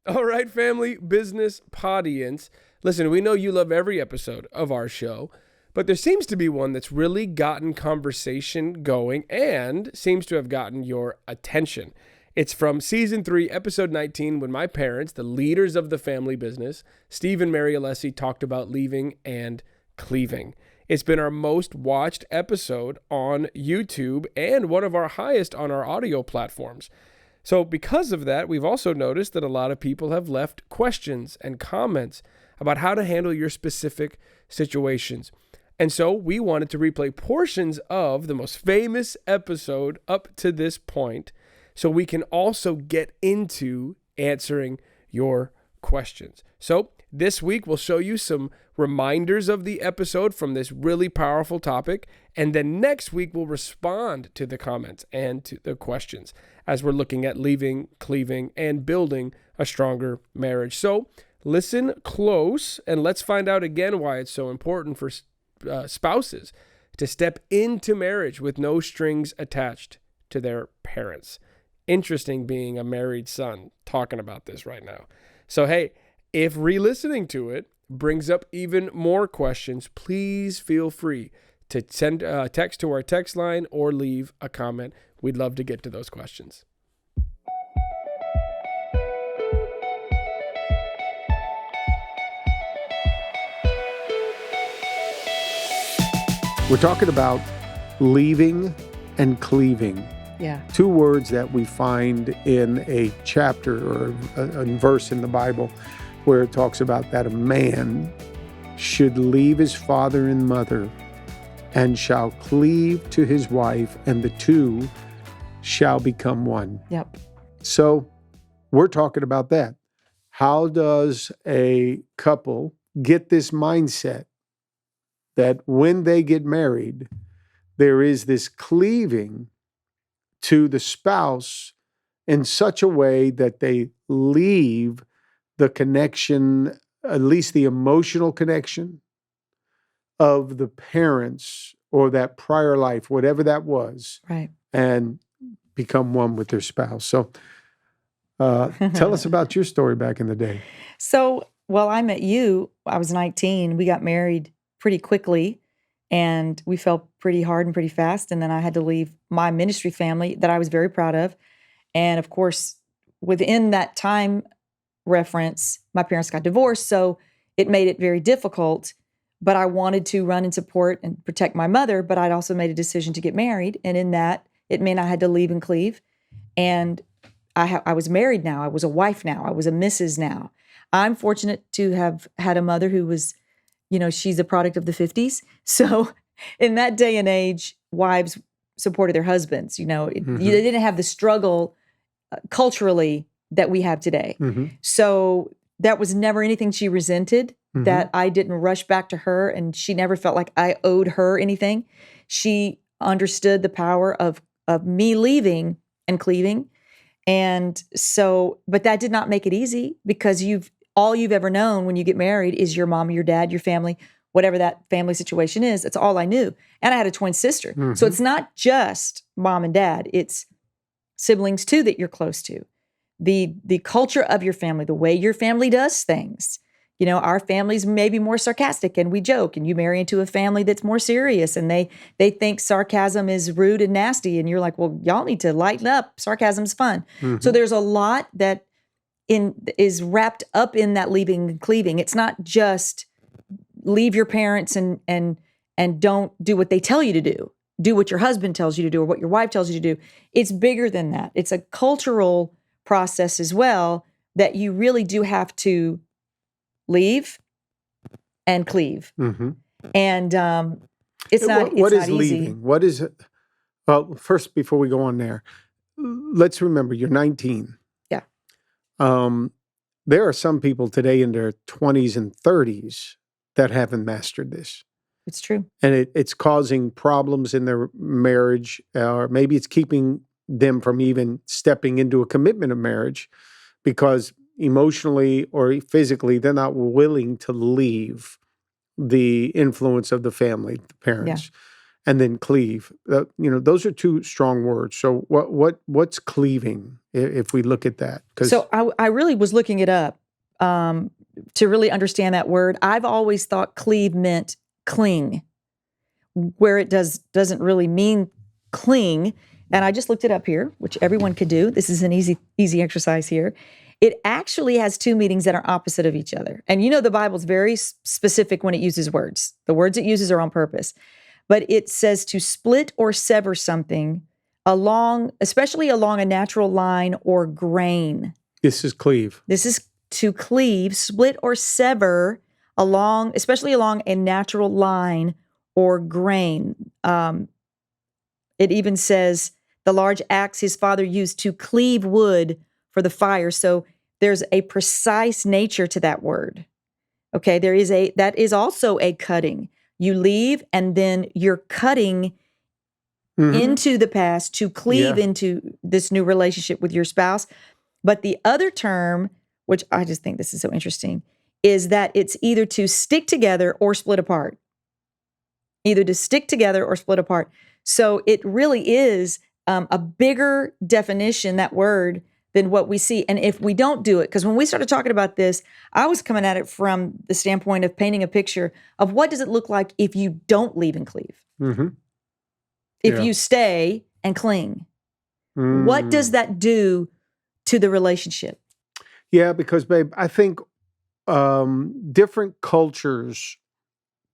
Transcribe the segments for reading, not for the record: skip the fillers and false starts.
All right, family, business, audience. Listen, we know you love every episode of our show, but there seems to be one that's really gotten conversation going and seems to have gotten your attention. It's from season 3, episode 19, when my parents, the leaders of the family business, Steve and Mary Alessi, talked about leaving and cleaving. It's been our most watched episode on YouTube and one of our highest on our audio platforms. So because of that, we've also noticed that a lot of people have left questions and comments about how to handle your specific situations. And so we wanted to replay portions of the most famous episode up to this point so we can also get into answering your questions. So this week, we'll show you some reminders of the episode from this really powerful topic. And then next week, we'll respond to the comments and to the questions as we're looking at leaving, cleaving, and building a stronger marriage. So listen close and let's find out again why it's so important for spouses to step into marriage with no strings attached to their parents. Interesting being a married son talking about this right now. So, hey, if re-listening to it brings up even more questions, please feel free to send a text to our text line or leave a comment. We'd love to get to those questions. We're talking about leaving and cleaving. Yeah. Two words that we find in a chapter or a verse in the Bible where it talks about that a man should leave his father and mother and shall cleave to his wife, and the two shall become one. Yep. So we're talking about that. How does a couple get this mindset that when they get married, there is this cleaving to the spouse in such a way that they leave the connection, at least the emotional connection of the parents or that prior life, whatever that was, Right. and become one with their spouse. So tell us about your story back in the day. So, well, I met you. I was 19. We got married pretty quickly and we fell pretty hard and pretty fast. And then I had to leave my ministry family that I was very proud of. And of course, within that time reference, my parents got divorced. So it made it very difficult. But I wanted to run and support and protect my mother. But I'd also made a decision to get married. And in that, it meant I had to leave and cleave. And I was married now. I was a wife now. I was a Mrs. now. I'm fortunate to have had a mother who was, she's a product of the 50s. So in that day and age, wives supported their husbands. They didn't have the struggle culturally that we have today. Mm-hmm. So that was never anything she resented, Mm-hmm. that I didn't rush back to her, and she never felt like I owed her anything. She understood the power of me leaving and cleaving. And so, but that did not make it easy, because all you've ever known when you get married is your mom, your dad, your family, whatever that family situation is. That's all I knew. And I had a twin sister. Mm-hmm. So it's not just mom and dad, it's siblings too that you're close to. The culture of your family, the way your family does things. Our family's maybe more sarcastic and we joke, and you marry into a family that's more serious and they think sarcasm is rude and nasty. And you're like, well, y'all need to lighten up. Sarcasm's fun. Mm-hmm. So there's a lot that is wrapped up in that leaving and cleaving. It's not just leave your parents and don't do what they tell you to do. Do what your husband tells you to do or what your wife tells you to do. It's bigger than that. It's a cultural process as well, that you really do have to leave and cleave. Mm-hmm. And it's not What it's is not easy. leaving? What is it? Well, first, before we go on there, let's remember you're 19. Yeah. There are some people today in their 20s and 30s that haven't mastered this. It's true. And it's causing problems in their marriage, or maybe it's keeping them from even stepping into a commitment of marriage because emotionally or physically they're not willing to leave the influence of the family, the parents. and then cleave. Those are two strong words. So what's cleaving if we look at that? So I really was looking it up to really understand that word. I've always thought cleave meant cling, where it doesn't really mean cling. And I just looked it up here, which everyone could do. This is an easy exercise here. It actually has two meanings that are opposite of each other. And the Bible's very specific when it uses words. The words it uses are on purpose. But it says to split or sever something especially along a natural line or grain. This is cleave. This is to cleave, split or sever especially along a natural line or grain. It even says the large axe his father used to cleave wood for the fire. So there's a precise nature to that word. Okay, that is also a cutting. You leave and then you're cutting into the past to cleave into this new relationship with your spouse. But the other term, which I just think this is so interesting, is that it's either to stick together or split apart. Either to stick together or split apart. So it really is a bigger definition, that word, than what we see. And if we don't do it, because when we started talking about this, I was coming at it from the standpoint of painting a picture of what does it look like if you don't leave and cleave? Mm-hmm. If you stay and cling, what does that do to the relationship? Yeah, because, babe, I think different cultures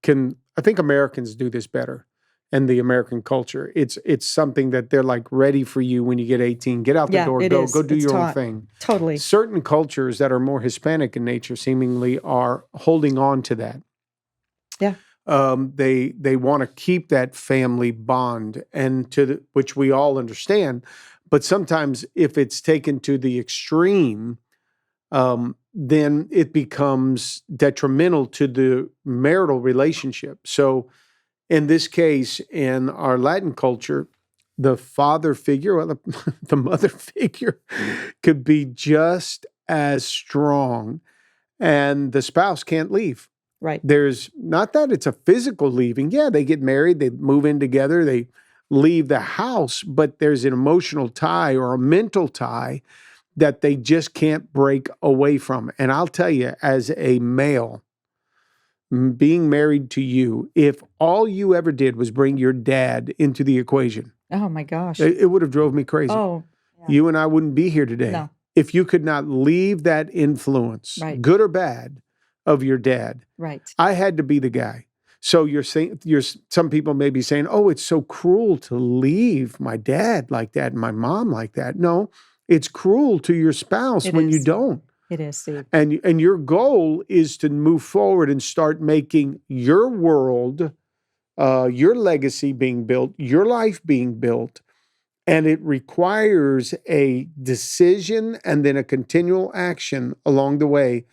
I think Americans do this better. And the American culture, it's something that they're like ready for you when you get 18. Get out the door, go do your own thing. Totally. Certain cultures that are more Hispanic in nature seemingly are holding on to that. Yeah. They want to keep that family bond, and which we all understand. But sometimes if it's taken to the extreme, then it becomes detrimental to the marital relationship. So in this case, in our Latin culture, the father figure, the mother figure could be just as strong, and the spouse can't leave. Right. There's not that it's a physical leaving. Yeah, they get married, they move in together, they leave the house, but there's an emotional tie or a mental tie that they just can't break away from. And I'll tell you, as a male, being married to you, if all you ever did was bring your dad into the equation, oh my gosh, it would have drove me crazy. Oh, yeah. You and I wouldn't be here today. No. If you could not leave that influence, good or bad, of your dad. Right. I had to be the guy. So some people may be saying, "Oh, it's so cruel to leave my dad like that and my mom like that." No, it's cruel to your spouse when you don't. It is, Steve. And your goal is to move forward and start making your world, your legacy being built, your life being built. And it requires a decision and then a continual action along the way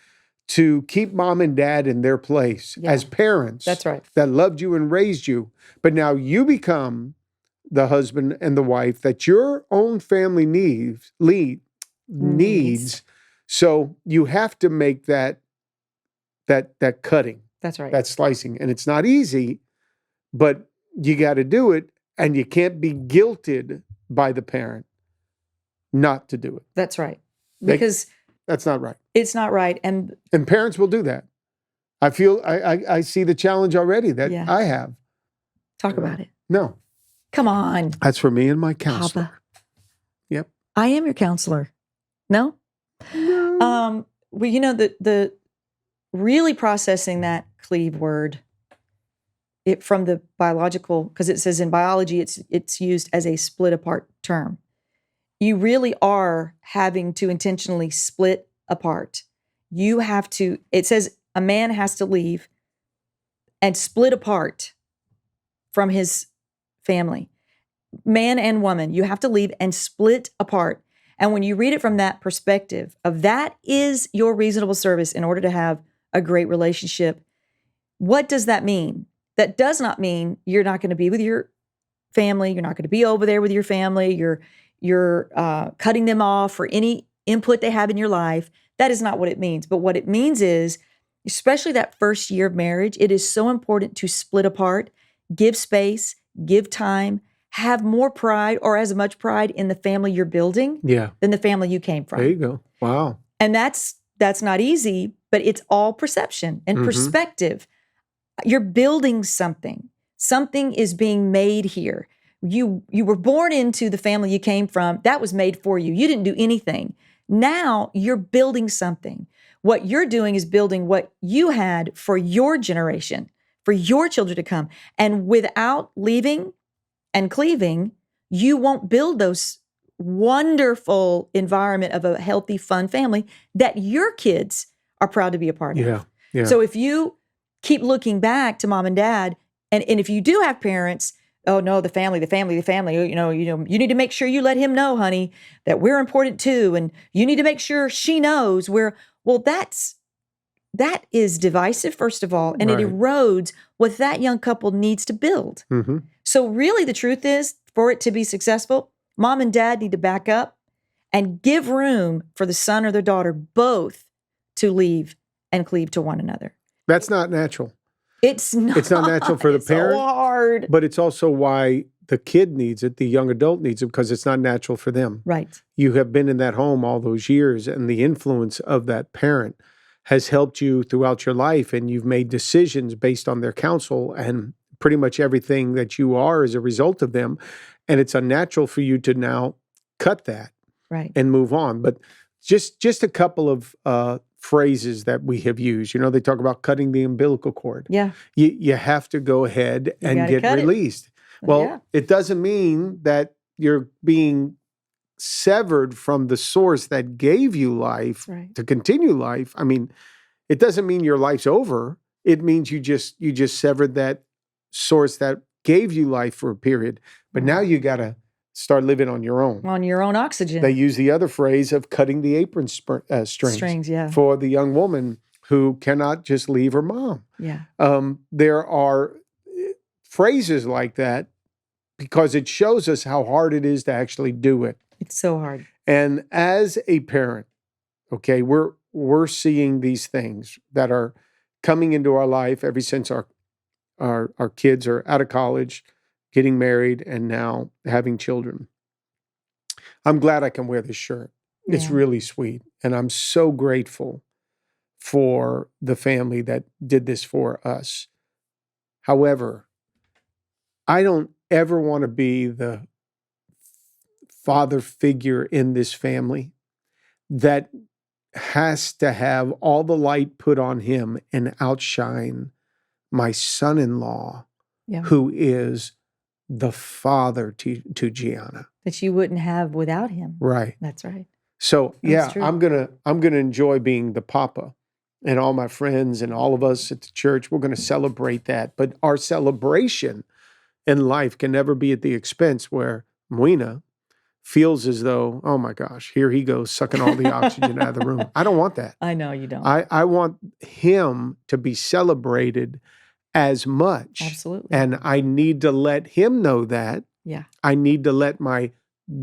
to keep mom and dad in their place as parents. That's right. That loved you and raised you. But now you become the husband and the wife that your own family needs. So you have to make that cutting. That's right. That slicing. And it's not easy, but you got to do it, and you can't be guilted by the parent not to do it. That's right. Because that's not right. It's not right. And parents will do that. I feel I see the challenge already that I have. Talk about it. No. Come on. That's for me and my counselor. Papa. Yep. I am your counselor. No? No. Well, the really processing that cleave word, it from the biological, because it says in biology it's used as a split apart term. You really are having to intentionally split apart. You have to, it says a man has to leave and split apart from his family. Man and woman, you have to leave and split apart. And when you read it from that perspective of that is your reasonable service in order to have a great relationship, what does that mean? That does not mean you're not going to be with your family. You're not going to be over there with your family. You're cutting them off for any input they have in your life. That is not what it means. But what it means is, especially that first year of marriage, it is so important to split apart, give space, give time, have more pride or as much pride in the family you're building Yeah. than the family you came from. There you go. Wow. And that's not easy, but it's all perception and perspective. You're building something. Something is being made here. You were born into the family you came from. That was made for you. You didn't do anything. Now you're building something. What you're doing is building what you had for your generation, for your children to come. And without leaving and cleaving, you won't build those wonderful environment of a healthy, fun family that your kids are proud to be a part of. Yeah. So if you keep looking back to mom and dad, and if you do have parents, oh no, the family, you need to make sure you let him know, honey, that we're important too. And you need to make sure she knows that is divisive, first of all, and it erodes what that young couple needs to build. Mm-hmm. So really the truth is, for it to be successful, mom and dad need to back up and give room for the son or the daughter both to leave and cleave to one another. That's not natural. It's not. It's not natural for the parent. So hard. But it's also why the kid needs it, the young adult needs it, because it's not natural for them. Right. You have been in that home all those years, and the influence of that parent has helped you throughout your life, and you've made decisions based on their counsel, and pretty much everything that you are is a result of them. And it's unnatural for you to now cut that and move on. But just a couple of phrases that we have used. They talk about cutting the umbilical cord. Yeah. You have to go ahead and get released. Well, it doesn't mean that you're being severed from the source that gave you life to continue life. I mean, it doesn't mean your life's over. It means you just severed that source that gave you life for a period. But now you got to start living on your own. On your own oxygen. They use the other phrase of cutting the apron strings for the young woman who cannot just leave her mom. Yeah. There are phrases like that because it shows us how hard it is to actually do it. It's so hard. And as a parent, okay, we're seeing these things that are coming into our life ever since our kids are out of college, getting married, and now having children. I'm glad I can wear this shirt. It's really sweet. And I'm so grateful for the family that did this for us. However, I don't ever want to be the father figure in this family that has to have all the light put on him and outshine my son-in-law, who is the father to Gianna. That you wouldn't have without him. Right. That's right. So I'm gonna enjoy being the papa, and all my friends and all of us at the church, we're gonna celebrate that. But our celebration in life can never be at the expense where Moina feels as though, oh my gosh, here he goes sucking all the oxygen out of the room. I don't want that. I know you don't. I want him to be celebrated as much. Absolutely. And I need to let him know that. Yeah. I need to let my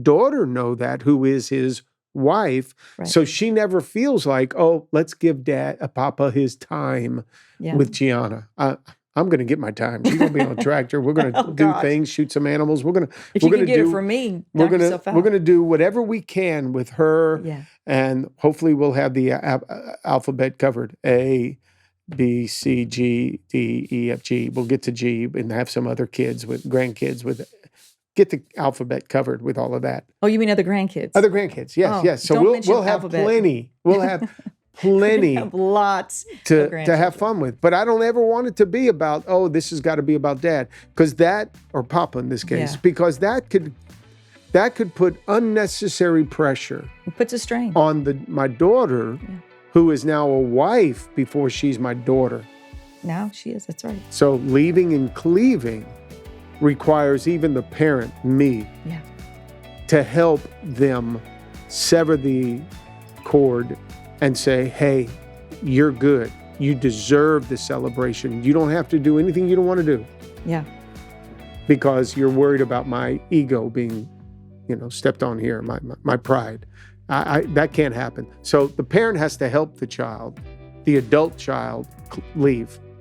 daughter know that, who is his wife. Right. So she never feels like, oh, let's give Papa his time with Gianna. I'm going to get my time. She's going to be on a tractor. We're going to do things, shoot some animals. We're going to. If you can get it from me, we're going to do whatever we can with her. Yeah. And hopefully we'll have the alphabet covered. A, B, C, G, D, E, F, G. We'll get to G and have some other kids with grandkids with. Get the alphabet covered with all of that. Oh, you mean other grandkids? Other grandkids, yes, yes. So we'll have plenty. We'll have plenty. Have lots to have fun with. But I don't ever want it to be about, oh, this has got to be about dad, because that, or Papa in this case, because that could put unnecessary pressure. It puts a strain on my daughter, who is now a wife before she's my daughter. Now she is. That's right. So leaving and cleaving requires even the parent, me, to help them sever the cord and say, hey, you're good. You deserve the celebration. You don't have to do anything you don't want to do. Yeah. Because you're worried about my ego being, stepped on here, my pride. That can't happen. So the parent has to help the child, the adult child, leave.